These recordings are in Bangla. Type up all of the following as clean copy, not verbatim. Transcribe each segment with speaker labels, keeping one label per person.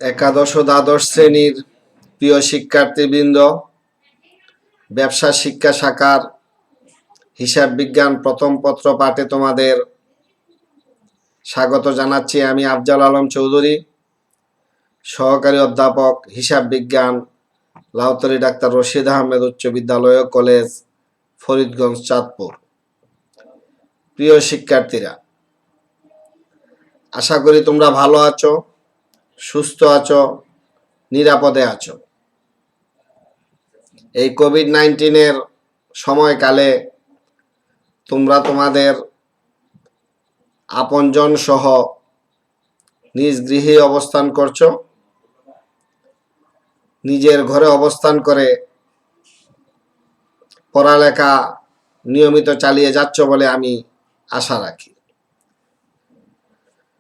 Speaker 1: একাদশ ও দ্বাদশ শ্রেণীর প্রিয় শিক্ষার্থীবৃন্দ, ব্যবসা শিক্ষা শাখার হিসাব বিজ্ঞান প্রথম পত্র পাঠে তোমাদের স্বাগত জানাচ্ছি। আমি আফজাল আলম চৌধুরী, সহকারী অধ্যাপক হিসাব বিজ্ঞান, লাউতলী ডাক্তার রশিদ আহমেদ উচ্চ বিদ্যালয় ও কলেজ, ফরিদগঞ্জ, চাঁদপুর। প্রিয় শিক্ষার্থীরা, আশা করি তোমরা ভালো আছো, সুস্থ আছো, নিরাপদে আছো। এই কোভিড-19 সময়কালে তোমরা তোমাদের আপনজন সহ নিজ গৃহে অবস্থান করছো, নিজের ঘরে অবস্থান করে পড়ালেখা নিয়মিত চালিয়ে যাচ্ছ বলে আমি আশা রাখি।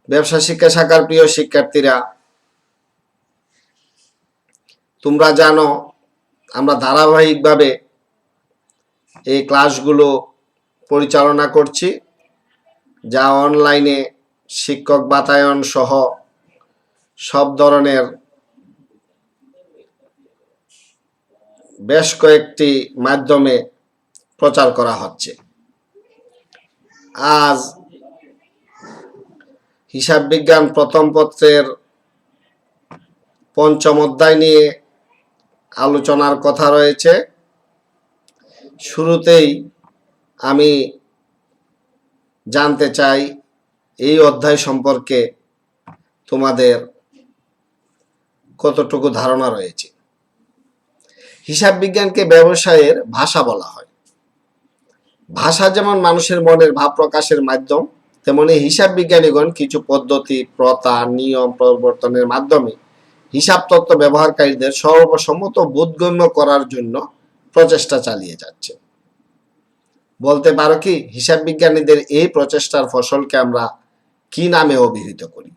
Speaker 1: ব্যবসা শিক্ষা শাখার প্রিয় শিক্ষার্থীরা, তোমরা জানো আমরা ধারাবাহিকভাবে এই ক্লাসগুলো পরিচালনা করছি, যা অনলাইনে শিক্ষক বাতায়ন সহ সব ধরনের বেশ কয়েকটি মাধ্যমে প্রচার করা হচ্ছে। আজ হিসাব বিজ্ঞান প্রথম পত্রের পঞ্চম অধ্যায় নিয়ে আলোচনার কথা রয়েছে। শুরুতেই আমি জানতে চাই এই অধ্যায় সম্পর্কে তোমাদের কতটুকু ধারণা রয়েছে। হিসাব বিজ্ঞানকে ব্যবসায়ের ভাষা বলা হয়। ভাষা যেমন মানুষের মনের ভাব প্রকাশের মাধ্যম, তেমনি হিসাব বিজ্ঞানীগণ কিছু পদ্ধতি, প্রথা, নিয়ম প্রবর্তনের মাধ্যমে হিসাব তত্ত্ব ব্যবহারকারীদের সর্বসম্মত বোধগম্য করার জন্য প্রচেষ্টা চালিয়ে যাচ্ছে। বলতে পারো কি, হিসাব বিজ্ঞানীদের এই প্রচেষ্টার ফসলকে আমরা কি নামে অভিহিত করি?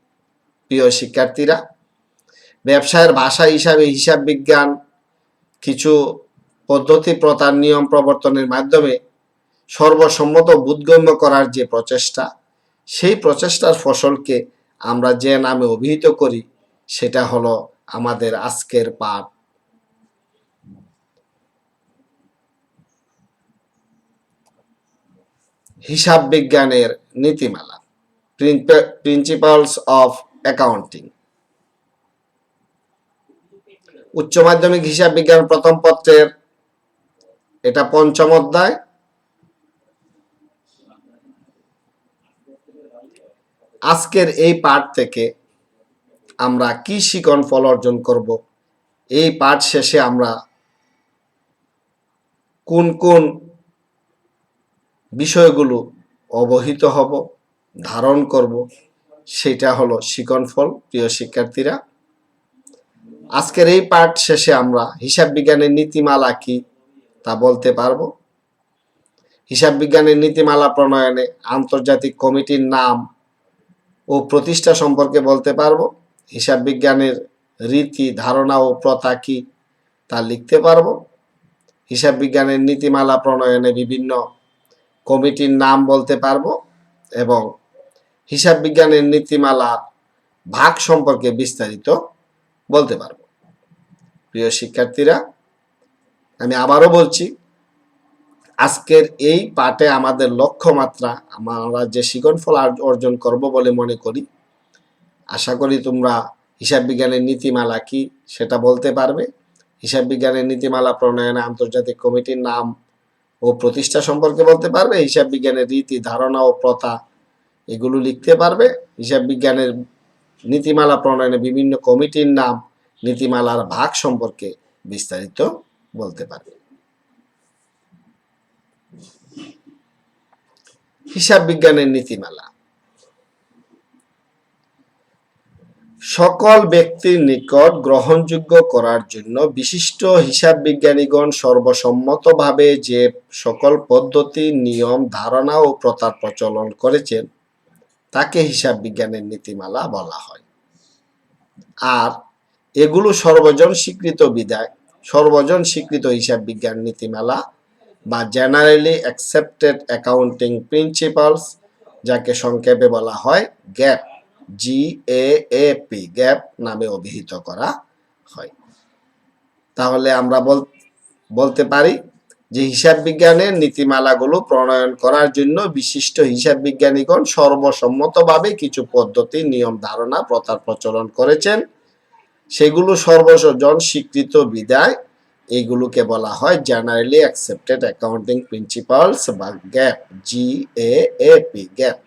Speaker 1: প্রিয় শিক্ষার্থীরা, ব্যবসায়ের ভাষা হিসাবে হিসাব বিজ্ঞান কিছু পদ্ধতি, প্রথা, নিয়ম প্রবর্তনের মাধ্যমে সর্বসম্মত বোধগম্য করার যে প্রচেষ্টা, সেই প্রচেষ্টার ফসলকে আমরা যে নামে অভিহিত করি সেটা হলো আমাদের আজকের পাঠ। হিসাব বিজ্ঞানের নীতিমালা, প্রিন্সিপালস অফ অ্যাকাউন্টিং। উচ্চ মাধ্যমিক হিসাব বিজ্ঞান প্রথম পত্রের এটা পঞ্চম অধ্যায়। আজকের এই পাঠ থেকে আমরা কি শিখন ফল অর্জন করব, এই পাঠ শেষে আমরা কোন কোন বিষয়গুলো অবহিত হব, ধারণ করব, সেটা হলো শিখন ফল। প্রিয় শিক্ষার্থীরা, আজকের এই পাঠ শেষে আমরা হিসাব বিজ্ঞানের নীতিমালা কি তা বলতে পারবো। হিসাব বিজ্ঞানের নীতিমালা প্রণয়নে আন্তর্জাতিক কমিটির নাম ও প্রতিষ্ঠা সম্পর্কে বলতে পারবো। হিসাব বিজ্ঞানের রীতি, ধারণা ও প্রথা কি তা লিখতে পারবো। হিসাব বিজ্ঞানের নীতিমালা প্রণয়নে বিভিন্ন কমিটির নাম বলতে পারবো এবং হিসাব বিজ্ঞানের নীতিমালা ভাগ সম্পর্কে বিস্তারিত বলতে পারবো। প্রিয় শিক্ষার্থীরা, আমি আবারও বলছি, আজকের এই পাঠে আমাদের লক্ষ্যমাত্রা আমরা যে শিখন ফল অর্জন করব বলে মনে করি। আশা করি তোমরা হিসাব বিজ্ঞানের নীতিমালা কি সেটা বলতে পারবে, হিসাব বিজ্ঞানের নীতিমালা প্রণয়নে আন্তর্জাতিক কমিটির নাম ও প্রতিষ্ঠা সম্পর্কে বলতে পারবে, হিসাব বিজ্ঞানের রীতি, ধারণা ও প্রথা এগুলো লিখতে পারবে, হিসাব বিজ্ঞানের নীতিমালা প্রণয়নে বিভিন্ন কমিটির নাম, নীতিমালার ভাগ সম্পর্কে বিস্তারিত বলতে পারবে। হিসাব বিজ্ঞানের নীতিমালা সকল ব্যক্তির নিকট গ্রহণযোগ্য করার জন্য বিশিষ্ট হিসাব বিজ্ঞানীগণ সর্বসম্মতভাবে যে সকল পদ্ধতি, নিয়ম, ধারণা ও প্রথার প্রচলন করেছেন তাকে হিসাব বিজ্ঞানের নীতিমালা বলা হয়। আর এগুলো সর্বজন স্বীকৃত বিধায় সর্বজন স্বীকৃত হিসাব বিজ্ঞান নীতিমালা বা জেনারেলি অ্যাকসেপ্টেড অ্যাকাউন্টিং প্রিন্সিপালস, যাকে সংক্ষেপে বলা হয় গ্যাপ GAAP গ্যাপ নামে অভিহিত করা হয়। তাহলে আমরা বলতে পারি যে হিসাব বিজ্ঞানের নীতিমালাগুলো প্রণয়ন করার জন্য বিশিষ্ট হিসাব বিজ্ঞানীগণ সর্বসম্মতভাবে কিছু পদ্ধতি, নিয়ম, ধারণা, প্রথার প্রচলন করেছেন। সেগুলো সর্বজন স্বীকৃত বিধায় এগুলোকে বলা হয় জেনারেলি অ্যাকসেপ্টেড অ্যাকাউন্টিং প্রিন্সিপালস বা গ্যাপ, GAAP গ্যাপ।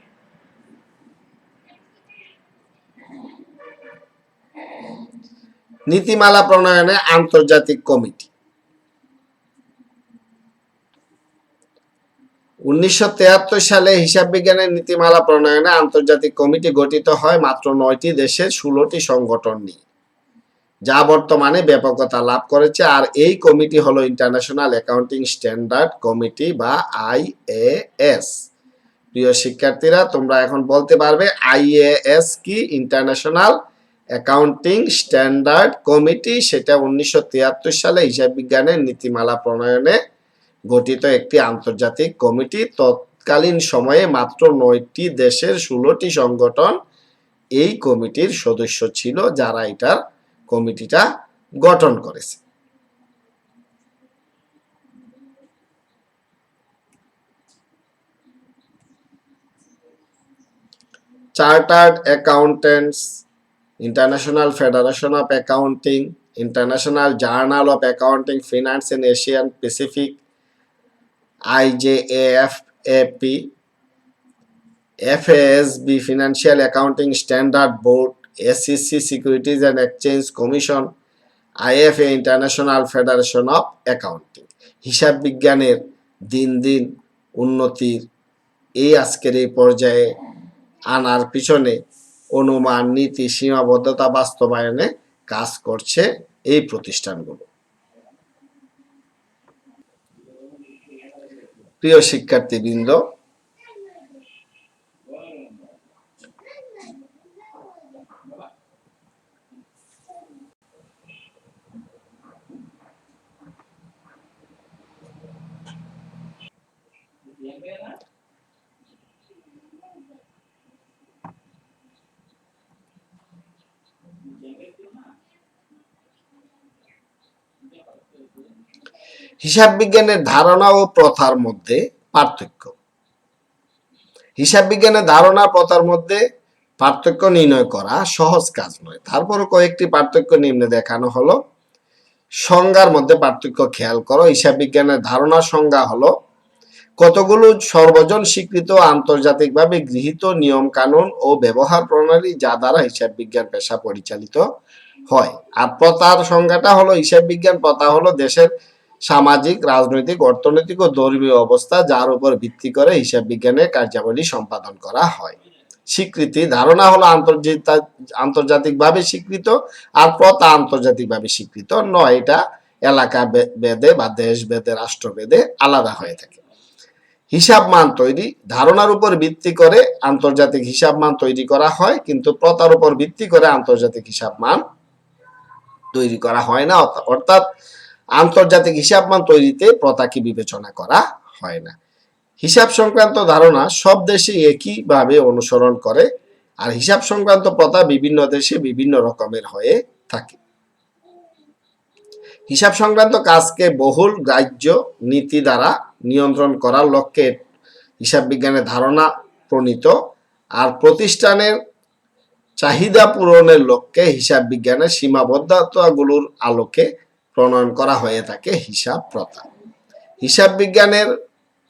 Speaker 1: নীতিমালা প্রণয়নে আন্তর্জাতিক কমিটি। 1973 সালে হিসাব বিজ্ঞানের নীতিমালা প্রণয়নে আন্তর্জাতিক কমিটি গঠিত হয় মাত্র 9টি দেশের 16টি সংগঠন নিয়ে, যা বর্তমানে ব্যাপকতা লাভ করেছে। আর এই কমিটি হলো ইন্টারন্যাশনাল অ্যাকাউন্টিং স্ট্যান্ডার্ড কমিটি বা IAS। প্রিয় শিক্ষার্থীরা, তোমরা এখন বলতে পারবে IAS কি? International accounting standard committee. সেটা 1973 সালে হিসাব বিজ্ঞানের নীতিমালা প্রণয়নে গঠিত একটি আন্তর্জাতিক কমিটি। তৎকালীন সময়ে মাত্র 9টি দেশের 16টি সংগঠন এই কমিটির সদস্য ছিল, যারা এটার কমিটিটা গঠন করেছে। Chartered accountants, international federation of accounting, international journal of accounting finance in Asian Pacific, IJAFAP, FASB financial accounting standard board, SEC securities and exchange commission, IFA international federation of accounting. হিসাব বিজ্ঞানের দিন দিন উন্নতির এই আজকের এই পর্যায়ে আনার পিছনে অনুমান, নীতি, সীমাবদ্ধতা বাস্তবায়নে কাজ করছে এই প্রতিষ্ঠানগুলো। প্রিয় শিক্ষার্থীবৃন্দ, হিসাব বিজ্ঞানের ধারণা ও প্রথার মধ্যে পার্থক্য। হিসাব বিজ্ঞানের ধারণা প্রথার মধ্যে পার্থক্য নির্ণয় করা সহজ কাজ নয়। তারপর কয়েকটি পার্থক্য নিম্নে দেখানো হলো। সংজ্ঞার মধ্যে পার্থক্য খেয়াল করো। হিসাব বিজ্ঞানের ধারণা সংজ্ঞা হলো কতগুলো সর্বজন স্বীকৃত আন্তর্জাতিকভাবে গৃহীত নিয়ম কানুন ও ব্যবহার প্রণালী, যা দ্বারা হিসাব বিজ্ঞান পেশা পরিচালিত হয়। আর প্রথার সংজ্ঞাটা হলো হিসাব বিজ্ঞান প্রথা হলো দেশের সামাজিক, রাজনৈতিক, অর্থনৈতিক ও ধর্মীয় অবস্থা, যার উপর ভিত্তি করে হিসাব বিজ্ঞানের কার্যাবলী সম্পাদন করা হয়। স্বীকৃতি, ধারণা হলো আন্তর্জাতিকভাবে স্বীকৃত, আর প্রথা আন্তর্জাতিকভাবে স্বীকৃত নয়। এটা এলাকা ভেদে বা দেশ ভেদে, রাষ্ট্র ভেদে আলাদা হয়ে থাকে। হিসাব মান তৈরি, ধারণার উপর ভিত্তি করে আন্তর্জাতিক হিসাব মান তৈরি করা হয়, কিন্তু প্রথার উপর ভিত্তি করে আন্তর্জাতিক হিসাব মান তৈরি করা হয় না। অর্থাৎ আন্তর্জাতিক হিসাব মান তৈরিতে প্রথাকে বিবেচনা করা হয় না। হিসাব সংক্রান্ত ধারণা সব দেশে একইভাবে অনুসরণ করে, আর হিসাব সংক্রান্ত প্রথা বিভিন্ন দেশে বিভিন্ন রকমের হয়ে থাকে। হিসাব সংক্রান্ত কাজকে বহুল গ্রাহ্য নীতি দ্বারা নিয়ন্ত্রণ করার লক্ষ্যে হিসাব বিজ্ঞানের ধারণা প্রণীত, আর প্রতিষ্ঠানের চাহিদা পূরণের লক্ষ্যে হিসাব বিজ্ঞানের সীমাবদ্ধতাগুলোর আলোকে প্রণয়ন করা হয়ে থাকে হিসাব প্রথা। হিসাব বিজ্ঞানের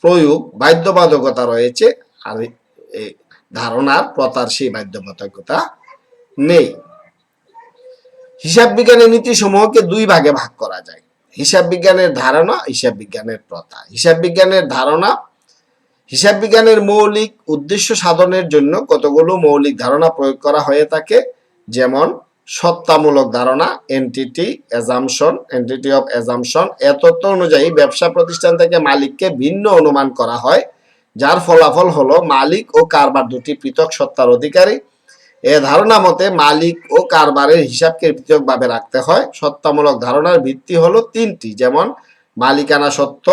Speaker 1: প্রয়োগ বাধ্যবাধকতা রয়েছে, আর ধারণার প্রথার সেই বাধ্যবাধকতা নেই। হিসাব বিজ্ঞানের নীতি সমূহকে দুই ভাগে ভাগ করা যায়: হিসাব বিজ্ঞানের ধারণা, হিসাব বিজ্ঞানের প্রথা। হিসাব বিজ্ঞানের ধারণা হিসাব বিজ্ঞানের মৌলিক উদ্দেশ্য সাধনের জন্য কতগুলো মৌলিক ধারণা প্রয়োগ করা হয়ে থাকে, যেমন সত্তামূলক ধারণা, এন্টিটি অফ অ্যাজাম্পশন। এ তত্ত্ব অনুযায়ী ব্যবসা প্রতিষ্ঠান থেকে মালিককে ভিন্ন অনুমান করা হয়, যার ফলাফল হলো মালিক ও কারবার দুটি পৃথক সত্তার অধিকারী। এ ধারণা মতে মালিক ও কারবারের হিসাবকে পৃথকভাবে রাখতে হয়। সত্তামূলক ধারণার ভিত্তি হলো তিনটি, যেমন মালিকানা সত্ত্ব,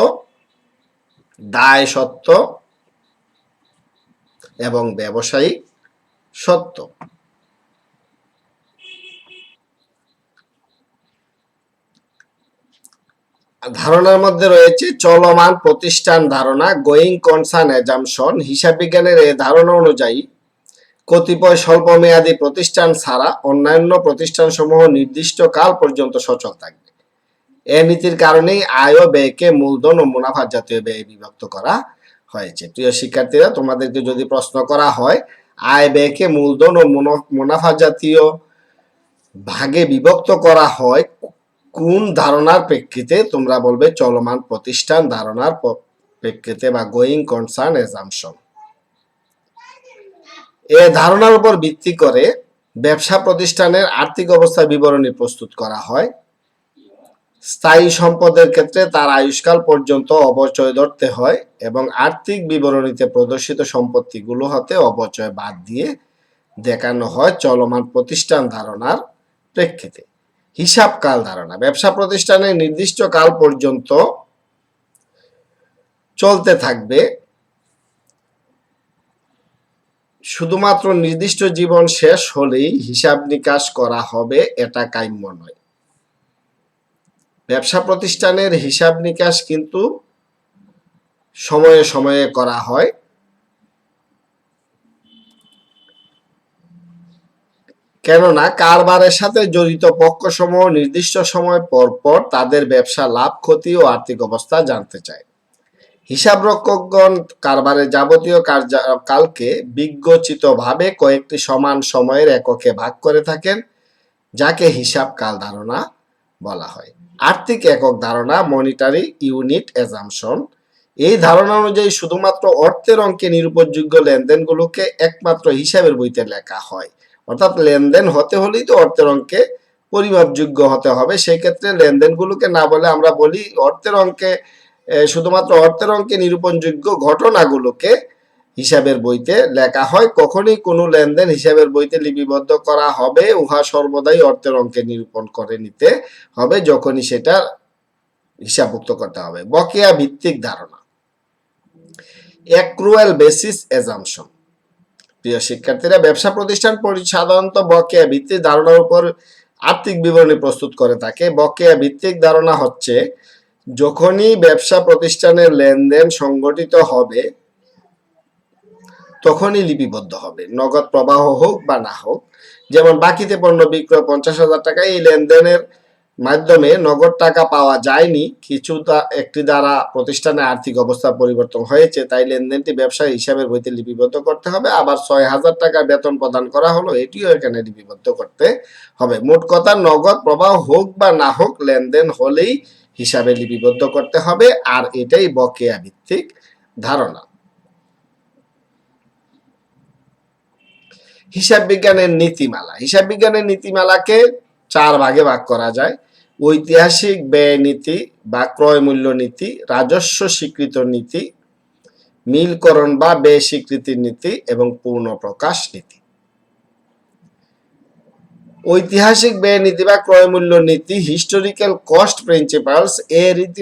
Speaker 1: দায় সত্ত্ব এবং ব্যবসায়িক সত্ত্ব। ধারণার মধ্যে রয়েছে চলমান প্রতিষ্ঠান ধারণা, গোয়িং কনসার্ন অ্যাজাম্পশন। হিসাব বিজ্ঞানের এই ধারণা অনুযায়ী কতিপয় স্বল্পমেয়াদী প্রতিষ্ঠান ছাড়া অন্যান্য প্রতিষ্ঠানসমূহ নির্দিষ্ট কাল পর্যন্ত সচল থাকবে। এ নীতির কারণেই আয় ও ব্যয়কে মূলধন ও মুনাফা জাতীয় ব্যয়ে বিভক্ত করা হয়েছে। প্রিয় শিক্ষার্থীরা, তোমাদেরকে যদি প্রশ্ন করা হয় আয় ব্যয়কে মূলধন ও মুনাফা জাতীয় ভাগে বিভক্ত করা হয় কোন ধারণার প্রেক্ষিতে, তোমরা বলবে চলমান প্রতিষ্ঠান ধারণার প্রেক্ষিতে বা গোয়িং কনসার্ন অ্যাজাম্পশন। এ ধারণার উপর ভিত্তি করে ব্যবসা প্রতিষ্ঠানের আর্থিক অবস্থা বিবরণী প্রস্তুত করা হয়। স্থায়ী সম্পদের ক্ষেত্রে তার আয়ুষ্কাল পর্যন্ত অবচয় ধরতে হয় এবং আর্থিক বিবরণীতে প্রদর্শিত সম্পত্তিগুলো হতে অবচয় বাদ দিয়ে দেখানো হয় চলমান প্রতিষ্ঠান ধারণার প্রেক্ষিতে। হিসাব কাল ধারণা, ব্যবসা প্রতিষ্ঠানের নির্দিষ্ট কাল পর্যন্ত চলতে থাকবে, শুধুমাত্র নির্দিষ্ট জীবন শেষ হলেই হিসাব নিকাশ করা হবে, এটা কাম্য নয়। ব্যবসা প্রতিষ্ঠানের হিসাব নিকাশ কিন্তু সময়ে সময়ে করা হয়। কেননা কারবারের সাথে জড়িত পক্ষসমূহ নির্দিষ্ট সময় পর পর তাদের ব্যবসা লাভ, ক্ষতি ও আর্থিক অবস্থা জানতে চায়। হিসাবরক্ষকগণ কারবারের যাবতীয় কালকে বিজ্ঞচিতভাবে কয়েকটি সমান সময়ের এককে ভাগ করে থাকেন, যাকে হিসাব কাল ধারণা বলা হয়। আর্থিক একক ধারণা, মনিটারি ইউনিট অ্যাজাম্পশন। এই ধারণা অনুযায়ী শুধুমাত্র অর্থের অঙ্কে নিরূপণযোগ্য লেনদেনগুলোকে একমাত্র হিসাবের বইতে লেখা হয়। অর্থাৎ লেনদেন হতে হলেই তো অর্থের অঙ্কে পরিমাপযোগ্য হতে হবে। সেই ক্ষেত্রে লেনদেনগুলোকে না বলে আমরা বলি অর্থের অঙ্কে, শুধুমাত্র অর্থের অঙ্কে নিরূপণযোগ্য ঘটনাগুলোকে হিসাবের বইতে লেখা হয়। কখনই কোনো লেনদেন হিসাবের বইতে লিপিবদ্ধ করা হবে উহা সর্বদাই অর্থের অঙ্কে নিরূপণ করে নিতে হবে যখনই সেটা হিসাবভুক্ত করতে হবে। বকেয়া ভিত্তিক ধারণা, অ্যাক্রুয়াল বেসিস অ্যাজাম্পশন। প্রিয় শিক্ষার্থীরা, ব্যবসা প্রতিষ্ঠান সাধারণত বকেয়া ভিত্তিক ধারণার উপর আর্থিক বিবরণী প্রস্তুত করে থাকে। বকেয়া ভিত্তিক ধারণা হচ্ছে যখনই ব্যবসা প্রতিষ্ঠানের লেনদেন সংগঠিত হবে তখনই লিপিবদ্ধ হবে, নগদ প্রবাহ হোক বা না হোক। যেমন বাকিতে পণ্য বিক্রয় 50,000 টাকা, এই লেনদেনের মাধ্যমে নগদ টাকা পাওয়া যায়নি, কিছু একটি দ্বারা প্রতিষ্ঠানের আর্থিক অবস্থা পরিবর্তন হয়েছে, তাই লেনদেনটি ব্যবসায়ী হিসাবের বইতে লিপিবদ্ধ করতে হবে। আবার 6,000 টাকা বেতন প্রদান করা হলো, এটিও এখানে লিপিবদ্ধ করতে হবে। মোট কথা নগদ প্রবাহ হোক বা না হোক, লেনদেন হলেই হিসাবে লিপিবদ্ধ করতে হবে, আর এটাই বকেয়া ভিত্তিক ধারণা। হিসাব বিজ্ঞানের নীতিমালা, হিসাব বিজ্ঞানের নীতিমালাকে 4 ভাগে ভাগ করা যায়: ঐতিহাসিক ব্যয় নীতি বা ক্রয় মূল্য নীতি, রাজস্ব স্বীকৃত নীতি, মিলকরণ বা ব্যয় স্বীকৃতির নীতি এবং পূর্ণ প্রকাশ নীতি। ঐতিহাসিক ব্যয় নীতি বা ক্রয় মূল্য নীতি, হিস্টোরিক্যাল কস্ট প্রিন্সিপালস। এ রীতি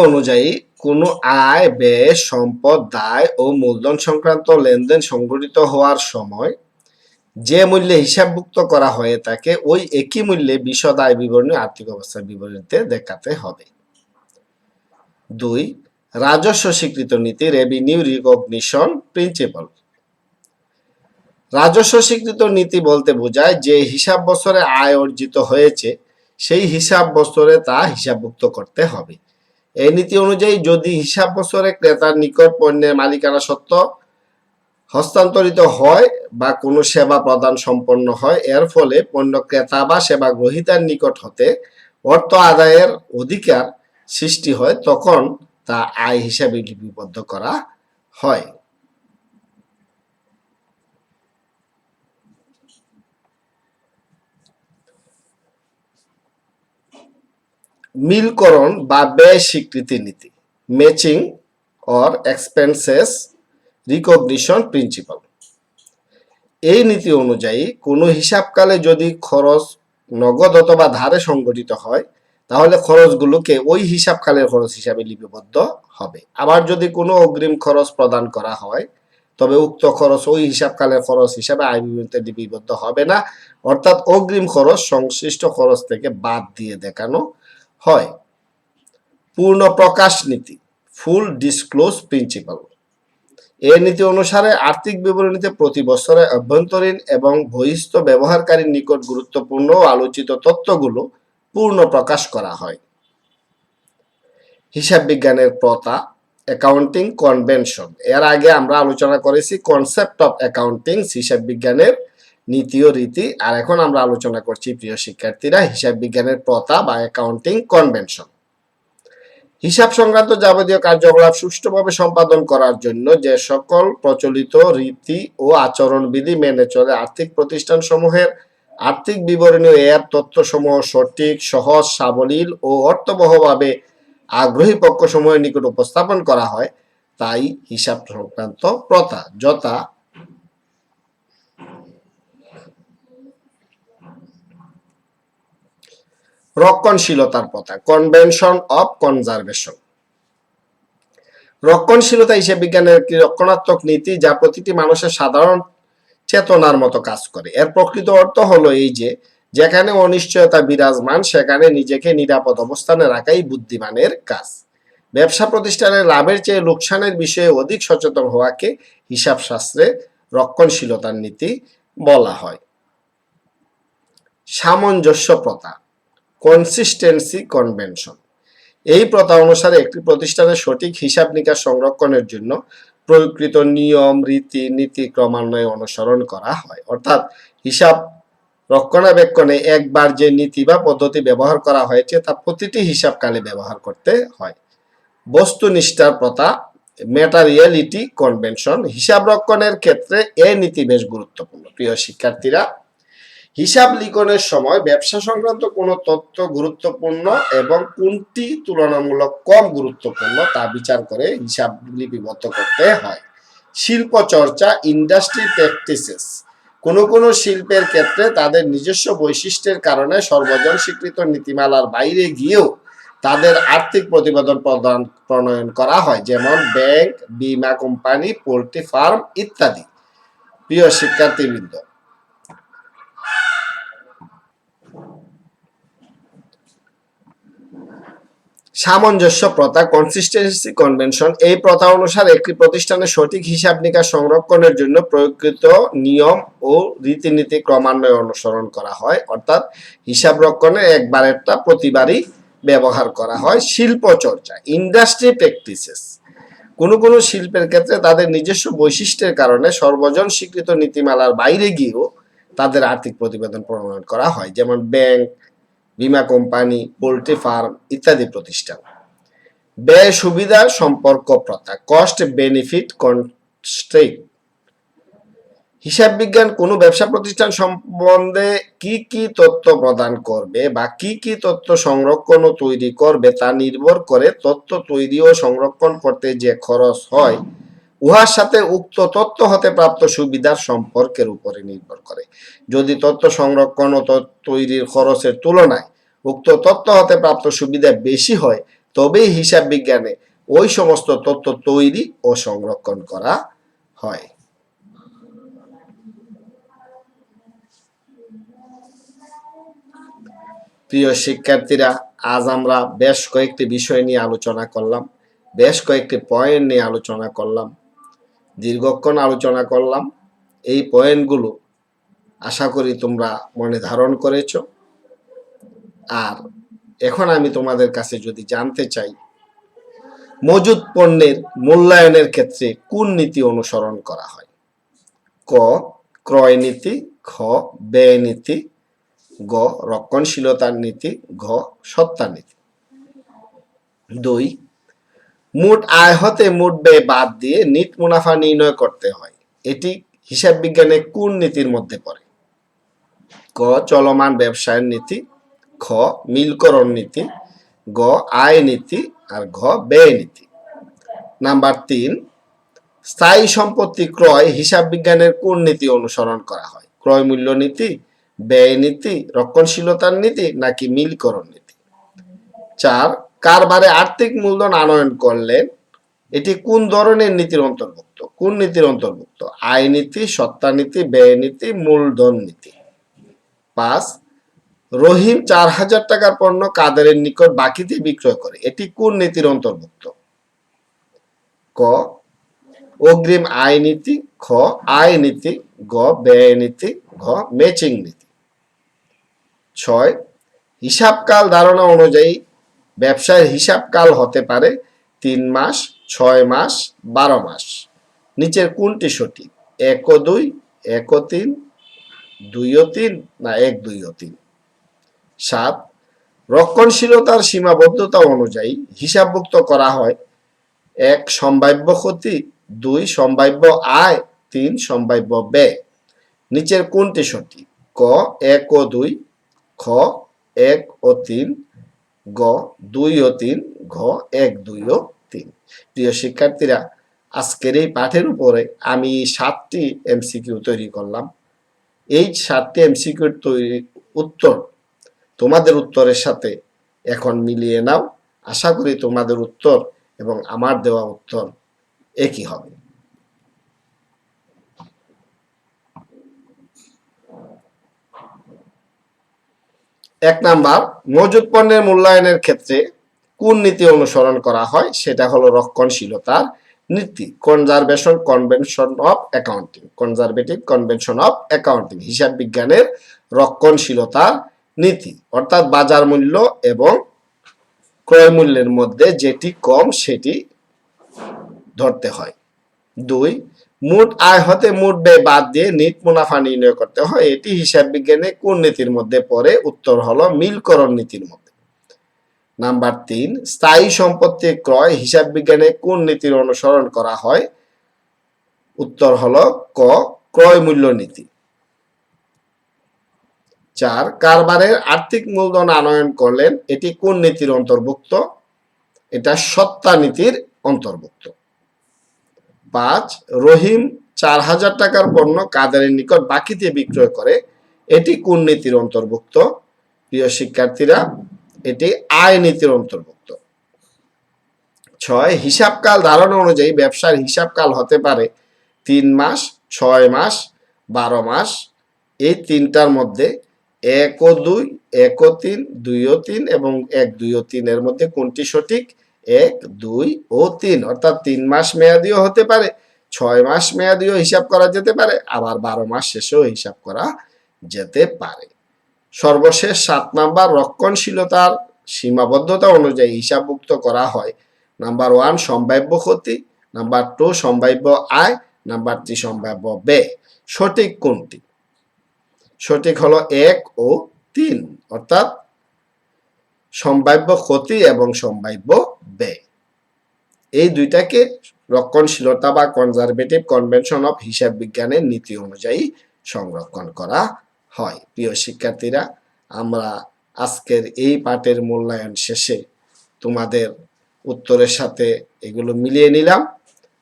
Speaker 1: অনুযায়ী কোনো আয়, ব্যয়, সম্পদ, দায় ও মূলধন সংক্রান্ত লেনদেন সংঘটিত হওয়ার সময় যে মূল্যে হিসাবভুক্ত করা হয়ে থাকে ওই একই মূল্যে বিশদ আয় বিবরণী আর্থিক অবস্থার বিবরণীতে দেখাতে হবে। 2. রাজস্ব স্বীকৃত নীতি, রেভিনিউ রিকগনিশন প্রিন্সিপাল। রাজস্ব স্বীকৃত নীতি বলতে বোঝায় যে হিসাব বছরে আয় অর্জিত হয়েছে সেই হিসাব বছরে তা হিসাবভুক্ত করতে হবে। এই নীতি অনুযায়ী যদি হিসাব বছরে ক্রেতার নিকট পণ্যের মালিকানা সত্ত্ব হস্তান্তরিত হয় বা কোনো সেবা প্রদান সম্পন্ন হয়, এর ফলে পণ্য ক্রেতা বা সেবা গ্রহীতার নিকট হতে অর্থ আদায়ের অধিকার সৃষ্টি হয়, তখন তা আয় হিসাবে লিপিবদ্ধ করা হয়। মিলকরণ বা ব্যয় স্বীকৃতি নীতি, matching or expenses recognition principal. এই নীতি অনুযায়ী কোনো হিসাবকালে যদি খরচ নগদ অথবা ধারে সংগঠিত হয় তাহলে খরচগুলোকে ওই হিসাবকালের খরচ হিসাবে লিপিবদ্ধ হবে। আবার যদি কোনো অগ্রিম খরচ প্রদান করা হয় তবে উক্ত খরচ ওই হিসাবকালের খরচ হিসাবে আয় বিবরণীতে লিপিবদ্ধ হবে না, অর্থাৎ অগ্রিম খরচ সংশ্লিষ্ট খরচ থেকে বাদ দিয়ে দেখানো হয়। পূর্ণ প্রকাশ নীতি, ফুল ডিসক্লোজ প্রিন্সিপাল। এই নীতি অনুসারে আর্থিক বিবরণীতে প্রতি বছরে অভ্যন্তরীণ এবং বহিস্থ ব্যবহারকারীর নিকট গুরুত্বপূর্ণ ও আলোচিত তথ্যগুলো পূর্ণ প্রকাশ করা হয়। হিসাব বিজ্ঞানের প্রথা, অ্যাকাউন্টিং কনভেনশন। এর আগে আমরা আলোচনা করেছি কনসেপ্ট অফ অ্যাকাউন্টিং, হিসাব বিজ্ঞানের নীতি ও রীতি। আর এখন আমরা আলোচনা করছি প্রিয় শিক্ষার্থীরা হিসাব বিজ্ঞানের প্রথা বা অ্যাকাউন্টিং কনভেনশন। হিসাব সংক্রান্ত যাবতীয় কার্যকলাপ সুষ্ঠুভাবে সম্পাদন করার জন্য যে সকল প্রচলিত রীতি ও আচরণবিধি মেনে চলে আর্থিক প্রতিষ্ঠানসমূহের আর্থিক বিবরণী এর তথ্যসমূহ সঠিক, সহজ, সাবলীল ও অর্থবহভাবে আগ্রহী পক্ষসমূহের নিকট উপস্থাপন করা হয়, তাই হিসাব সংক্রান্ত প্রথা, যথা রক্ষণশীলতার প্রথা, কনভেনশন অফ কনজারভেশন। রক্ষণশীলতা হিসাব বিজ্ঞানের একটি রক্ষণাত্মক নীতি যা প্রতিটি মানুষের সাধারণ চেতনার মতো কাজ করে। এর প্রকৃত অর্থ হলো এই যে যেখানে অনিশ্চয়তা বিরাজমান সেখানে নিজেকে নিরাপদ অবস্থানে রাখাই বুদ্ধিমানের কাজ। ব্যবসা প্রতিষ্ঠানের লাভের চেয়ে লোকসানের বিষয়ে অধিক সচেতন হওয়াকে হিসাব শাস্ত্রে রক্ষণশীলতার নীতি বলা হয়। সামঞ্জস্য প্রথা, কনসিস্টেন্সি কনভেনশন। এই প্রথা অনুসারে একটি প্রতিষ্ঠানের সঠিক হিসাব নিকাশ সংরক্ষণের জন্য প্রকৃত নিয়ম, রীতি, নীতি ক্রমান্বয়ে অনুসরণ করা হয়। অর্থাৎ হিসাব রক্ষণাবেক্ষণে একবার যে নীতি বা পদ্ধতি ব্যবহার করা হয়েছে তা প্রতিটি হিসাবকালে ব্যবহার করতে হয়। বস্তুনিষ্ঠার প্রথা, ম্যাটারিয়ালিটি কনভেনশন। হিসাব রক্ষণের ক্ষেত্রে এই নীতি বেশ গুরুত্বপূর্ণ। প্রিয় শিক্ষার্থীরা, হিসাব লিখনের সময় ব্যবসা সংক্রান্ত কোন তথ্য গুরুত্বপূর্ণ এবং কোনটি তুলনামূলক কম গুরুত্বপূর্ণ তা বিচার করে হিসাব লিপিবদ্ধ করতে হয়। শিল্প চর্চা, ইন্ডাস্ট্রি প্র্যাকটিসেস। কোন শিল্পের ক্ষেত্রে তাদের নিজস্ব বৈশিষ্ট্যের কারণে সর্বজন স্বীকৃত নীতিমালার বাইরে গিয়েও তাদের আর্থিক প্রতিবেদন প্রণয়ন করা হয়, যেমন ব্যাংক, বীমা কোম্পানি, পোল্ট্রি ফার্ম ইত্যাদি। প্রিয় শিক্ষার্থীবৃন্দ, সামঞ্জস্য প্রথা, কনসিস্টেন্সি কনভেনশন। এই প্রথা অনুসারে একটি প্রতিষ্ঠানের সঠিক হিসাব নিকাশ সংরক্ষণের জন্য প্রয়োগকৃত নিয়ম ও রীতিনীতি ক্রমান্বয়ে অনুসরণ করা হয়, অর্থাৎ হিসাব রক্ষণে একবারেরটা প্রতিবারই ব্যবহার করা হয়। শিল্প চর্চা, ইন্ডাস্ট্রি প্র্যাকটিসেস। কোন শিল্পের ক্ষেত্রে তাদের নিজস্ব বৈশিষ্ট্যের কারণে সর্বজন স্বীকৃত নীতিমালার বাইরে গিয়েও তাদের আর্থিক প্রতিবেদন প্রণয়ন করা হয়, যেমন ব্যাংক, বীমা কোম্পানি, পোল্ট্রি ফার্ম ইত্যাদি প্রতিষ্ঠান। ব্যয় সুবিধার সম্পর্ক প্রথা, কস্ট বেনিফিট কনস্ট্রেইট। হিসাব বিজ্ঞান কোনো ব্যবসা প্রতিষ্ঠান সম্বন্ধে কি কি তথ্য প্রদান করবে বা কি কি তথ্য সংরক্ষণ ও তৈরি করবে তা নির্ভর করে তথ্য তৈরি ও সংরক্ষণ করতে যে খরচ হয় উহার সাথে উক্ত তথ্য হতে প্রাপ্ত সুবিধার সম্পর্কের উপরে নির্ভর করে। যদি তথ্য সংরক্ষণ ও তৈরির খরচের তুলনায় উক্ত তথ্য হতে প্রাপ্ত সুবিধা বেশি হয় তবেই হিসাব বিজ্ঞানে ওই সমস্ত তথ্য তৈরি ও সংরক্ষণ করা হয়। প্রিয় শিক্ষার্থীরা, আজ আমরা বেশ কয়েকটি বিষয় নিয়ে আলোচনা করলাম, বেশ কয়েকটি পয়েন্ট নিয়ে আলোচনা করলাম, দীর্ঘক্ষণ আলোচনা করলাম। এই পয়েন্টগুলো আশা করি তোমরা মনে ধারণ করেছ। আর এখন আমি তোমাদের কাছে যদি জানতে চাই মজুদ পণ্যের মূল্যায়নের ক্ষেত্রে কোন নীতি অনুসরণ করা হয়? ক ক্রয় নীতি, খ ব্যয় নীতি, গ রক্ষণশীলতার নীতি, ঘ সত্তা নীতি। 2 মোট আয় হতে মোট ব্যয় বাদ দিয়ে নিট মুনাফা নির্ণয় করতে হয়, এটি হিসাব বিজ্ঞানে কোন নীতির মধ্যে পড়ে? ক চলমান ব্যবসায়ের নীতি, খ মিলকরণ নীতি, গ আয় নীতি, আর ঘ ব্যয় নীতি। নাম্বার 3 স্থায়ী সম্পত্তি ক্রয় হিসাব বিজ্ঞানের কোন নীতি অনুসরণ করা হয়? ক্রয় মূল্য নীতি, ব্যয় নীতি, রক্ষণশীলতার নীতি নাকি মিলকরণ নীতি? 4 কারবারে আর্থিক মূলধন আনয়ন করলে এটি কোন ধরনের নীতির অন্তর্ভুক্ত? কোন নীতির অন্তর্ভুক্ত? আয় নীতি, সত্তা নীতি, ব্যয় নীতি, মূলধন নীতি। 5, রহিম 4,000 টাকার পণ্য কাদেরের নিকট বাকিতে বিক্রয় করে, এটি কোন নীতির অন্তর্ভুক্ত? ক, অগ্রিম আয় নীতি, খ আয় নীতি, গ ব্যয় নীতি, ঘ ম্যাচিং নীতি। 6, হিসাবকাল ধারণা অনুযায়ী ব্যবসায়ের হিসাবকাল হতে পারে 3 মাস, 6 মাস, 12 মাস। নিচের কোনটি সঠিক? 1 ও 2, 1 ও 3, 2 ও 3 না 1, 2 ও 3। 7, রক্ষণশীলতার সীমাবদ্ধতা অনুযায়ী হিসাবভুক্ত করা হয় 1 সম্ভাব্য ক্ষতি, 2 সম্ভাব্য আয়, 3 সম্ভাব্য ব্যয়। নিচের কোনটি সঠিক? ক 1 ও 2, খ 1 ও 3, গ 2 ও 3, ঘ 1, 2 ও 3। প্রিয় শিক্ষার্থীরা, আজকের এই পাঠের উপরে আমি 7টি এমসিকিউ তৈরি করলাম। এই 7টি এমসিকিউর তৈরি উত্তর তোমাদের উত্তরের সাথে এখন মিলিয়ে নাও। আশা করি তোমাদের উত্তর এবং আমার দেওয়া উত্তর একই হবে। 1 নাম্বার, মজুত পণ্যের মূল্যায়নের ক্ষেত্রে কোন নীতি অনুসরণ করা হয়? সেটা হলো রক্ষণশীলতার নীতি, conservation convention of accounting, conservative convention of accounting, হিসাব বিজ্ঞানের রক্ষণশীলতার নীতি, অর্থাৎ বাজার মূল্য এবং ক্রয় মূল্যের মধ্যে যেটি কম সেটি ধরতে হয়। 2, মোট আয় হতে মোট ব্যয় বাদ দিয়ে নিট মুনাফা নির্ণয় করতে হয়, এটি হিসাব বিজ্ঞানে কোন নীতির মধ্যে পড়ে? উত্তর হলো মিলকরণ নীতির মধ্যে। নাম্বার 3, স্থায়ী সম্পত্তি ক্রয় হিসাব বিজ্ঞানে কোন নীতির অনুসরণ করা হয়? উত্তর হলো ক ক্রয় মূল্য নীতি। 4, কারবারের আর্থিক মূলধন আনয়ন করলেন, এটি কোন নীতির অন্তর্ভুক্ত? এটা সত্তা নীতির অন্তর্ভুক্ত। 5, রহিম 4,000 টাকার পণ্য কাদেরের নিকট বাকিতে বিক্রয় করে, এটি কোন নীতির অন্তর্ভুক্ত? প্রিয় শিক্ষার্থীরা, এটি আয় নীতির অন্তর্ভুক্ত। 6, হিসাবকাল ধারণা অনুযায়ী ব্যবসার হিসাবকাল হতে পারে 3 মাস, 6 মাস, 12 মাস। এই তিনটার মধ্যে 1 ও 2, 1 ও 3, 2 ও 3 এবং 1, 2 ও 3 এর মধ্যে কোনটি সঠিক? 1, 2 ও 3, অর্থাৎ 3 মাস মেয়াদিও হতে পারে, 6 মাস মেয়াদিও হিসাব করা যেতে পারে, আবার 12 মাস শেষেও হিসাব করা যেতে পারে। সর্বশেষ 7 নাম্বার, রক্ষণশীলতার সীমাবদ্ধতা অনুযায়ী হিসাবভুক্ত করা হয় নাম্বার 1 সম্ভাব্য ক্ষতি, নাম্বার 2 সম্ভাব্য আয়, নাম্বার 3 সম্ভাব্য ব্যয়। সঠিক কোনটি? সঠিক হলো 1 ও 3, অর্থাৎ সম্ভাব্য ক্ষতি এবং সম্ভাব্য ব্যয়। এই দুইটাকে রক্ষণশীলতা বা কনজারভেটিভ কনভেনশন অফ হিসাব বিজ্ঞানের নীতি অনুযায়ী সংরক্ষণ করা হয়। প্রিয় শিক্ষার্থীরা, আমরা আজকের এই পাঠের মূল্যায়ন শেষে তোমাদের উত্তরের সাথে এগুলো মিলিয়ে নিলাম।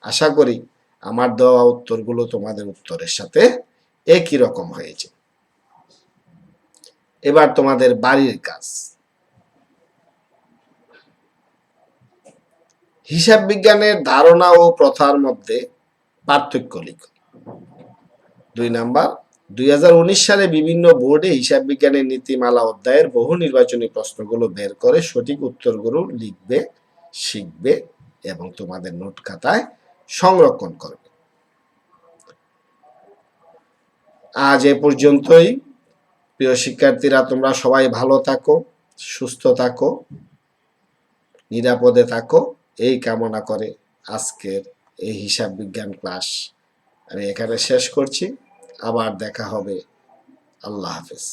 Speaker 1: আশা করি আমার দেওয়া উত্তরগুলো তোমাদের উত্তরের সাথে একই রকম হয়েছে। এবার তোমাদের বাড়ির কাজ। হিসাব বিজ্ঞানের ধারণা ও প্রথার মধ্যে পার্থক্য লিখো। 2 নাম্বার, 2019 সালে বিভিন্ন বোর্ডে হিসাব বিজ্ঞানের নীতিমালা অধ্যায়ের বহু নির্বাচনী প্রশ্নগুলো বের করে সঠিক উত্তরগুলো লিখবে, শিখবে এবং তোমাদের নোট খাতায় সংরক্ষণ করবে। আজ এ পর্যন্তই। প্রিয় শিক্ষার্থীরা, তোমরা সবাই ভালো থাকো, সুস্থ থাকো, নিরাপদে থাকো, এই কামনা করে আজকের এই হিসাব বিজ্ঞান ক্লাস আমি এখানে শেষ করছি। আবার দেখা হবে। আল্লাহ হাফেজ।